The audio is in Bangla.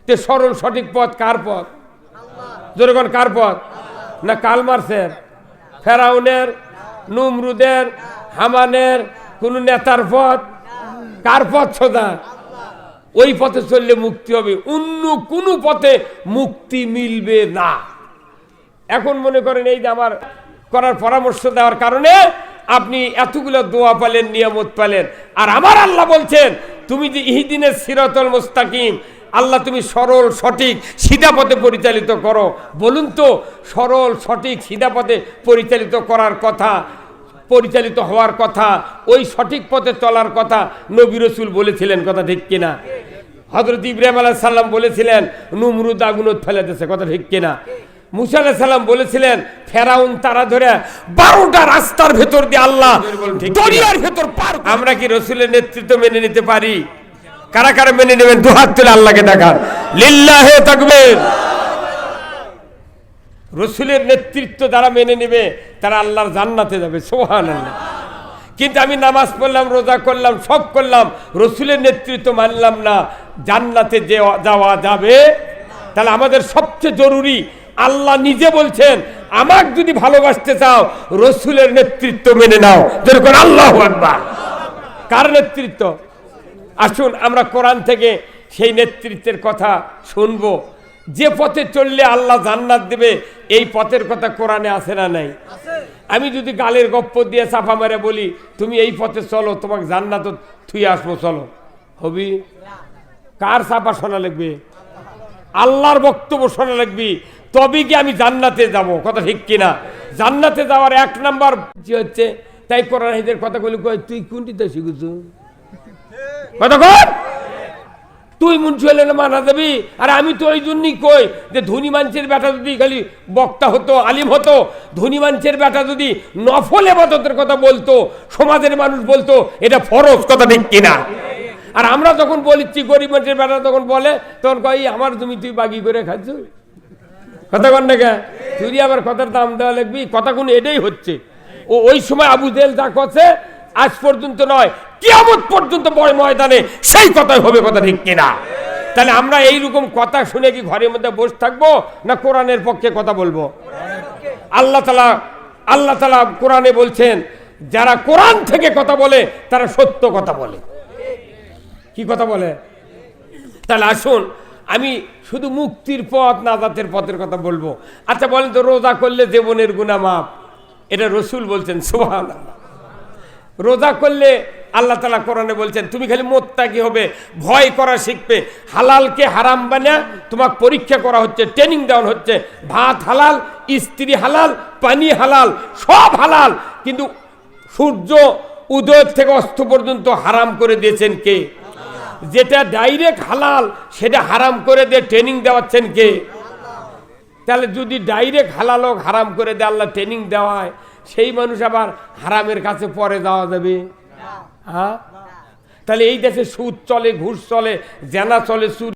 তে সরল সঠিক পথ কার পথ? জনগণ কার পথ? না কাল মার্সের, ফেরাউনের, নমরুদের, হামানের কোন নেতার পথ? কার পথ সোজা? ওই পথে চললে মুক্তি হবে, অন্য কোনো পথে মুক্তি মিলবে না। এখন মনে করেন এই যে আমার করার পরামর্শ দেওয়ার কারণে আপনি এতগুলো দোয়া পেলেন, নিয়ামত পেলেন, আর আমার আল্লাহ বলছেন তুমি যে ইহদিনের সিরাতাল মুস্তাকিম, আল্লাহ তুমি সরল সঠিক সিধা পথে পরিচালিত করো। বলুন তো, সরল সঠিক সিধা পথে পরিচালিত করার কথা, পরিচালিত হওয়ার কথা, ওই সঠিক পথে চলার কথা নবী রাসূল বলেছিলেন, কথা ঠিক কিনা? হযরত ইব্রাহিম আলাইহিস সালাম বলেছিলেন নমরুদ আগুনত ফেলে দিয়েছে, কথা ঠিক কিনা? মুসা আলাইহিস সালাম বলেছিলেন ফেরাউন তারা ধরে 12টা রাস্তার ভেতর দিয়ে আল্লাহ দরিয়ার ভেতর পার। আমরা কি রাসূলের নেতৃত্ব মেনে নিতে পারি? কারা কারা মেনে নেবেন দুহাত তুলে আল্লাহকে দেখান, লিল্লাহি তাকবীর। রাসূলের নেতৃত্ব যারা মেনে নেবে তারা আল্লাহর জান্নাতে যাবে, সুবহানাল্লাহ। কিন্তু আমি নামাজ পড়লাম, রোজা করলাম, সব করলাম, রাসূলের নেতৃত্ব মানলাম না, জান্নাতে যে যাওয়া যাবে? তাহলে আমাদের সবচেয়ে জরুরি, আল্লাহ নিজে বলছেন আমাকে যদি ভালোবাসতে চাও রাসূলের নেতৃত্ব মেনে নাও। যেরকম আল্লাহু আকবার। কার নেতৃত্ব? আসুন আমরা কোরআন থেকে সেই নেতৃত্বের কথা শুনবো, যে পথে চললে আল্লাহ জান্নাত দেবে, এই পথের কথা কোরআনে আছে না নাই? আমি যদি গালের গপ্প দিয়ে চাপা মেরে বলি তুমি এই পথে চলো, তোমাকে জান্নাত থুয়ে আসবো, চলো, হবি? কার চাপা শোনা লাগবে? আল্লাহর বক্তব্য শোনা লাগবে, তবে কি আমি জান্নাতে যাব, কথা ঠিক কিনা? জান্নাতে যাওয়ার 1 নাম্বার কি হচ্ছে? তাই কোরআন এদের কথাগুলি কই, তুই কোনটিতে শিখেছো? কথা কর, তুই মুন্সি হলে না মানা যাবি? আর আমি তো ওই জন্যই কই যে ধনী মানুষের বেটা যদি খালি বক্তা হতো, আলিম হতো, ধনী মানুষের বেটা যদি নফল ইবাদতের কথা বলতো, সমাজের মানুষ বলতো এটা ফরজ, কথা ঠিক কিনা? আর আমরা যখন বলিচ্ছি গরিব মানুষের বেটা তখন বলে, তখন কই আমার জমি তুই বাগি করে খাচ্ছ, কথা কর না কে? তুই আবার কথার দাম দেওয়া লাগবি, কথা কোন এটাই হচ্ছে। ও ওই সময় আবু জেহেল যা করছে আজ পর্যন্ত নয়, কিয়ামত পর্যন্ত বড় ময়দানে সেই কথাই হবে, কথা ঠিক কিনা? তাহলে আমরা এইরকম কথা শুনে কি ঘরের মধ্যে বসে থাকবো, না কোরআনের পক্ষে কথা বলবো? আল্লাহ তাআলা কোরআনে বলছেন যারা কোরআন থেকে কথা বলে তারা সত্য কথা বলে। কি কথা বলে? তাহলে আসুন আমি শুধু মুক্তির পথ, নাজাতের পথের কথা বলবো। আচ্ছা বলেন তো, রোজা করলে জীবনের গুনাহ মাফ, এটা রাসূল বলছেন, সুবহানাল্লাহ। রোজা করলে আল্লাহ তাআলা কোরআনে বলছেন তুমি খালি মুত্তাকি হবে, ভয় করা শিখবে, হালালকে হারাম বানিয়ে তোমাকে পরীক্ষা করা হচ্ছে, ট্রেনিং দেওয়া হচ্ছে। ভাত হালাল, স্ত্রী হালাল, পানি হালাল, সব হালাল, কিন্তু সূর্য উদয় থেকে অস্ত পর্যন্ত হারাম করে দিয়েছেন কে? যেটা ডাইরেক্ট হালাল সেটা হারাম করে দিয়ে ট্রেনিং দেওয়াচ্ছেন কে? তাহলে যদি ডাইরেক্ট হালাল হোক হারাম করে দিয়ে আল্লাহ ট্রেনিং দেওয়ায়, সেই মানুষ আবার হারামের কাছে পরে যাওয়া যাবে? হ্যাঁ, তাহলে এই দেশে সুদ চলে, ঘুষ চলে, জেনা চলে, চুরি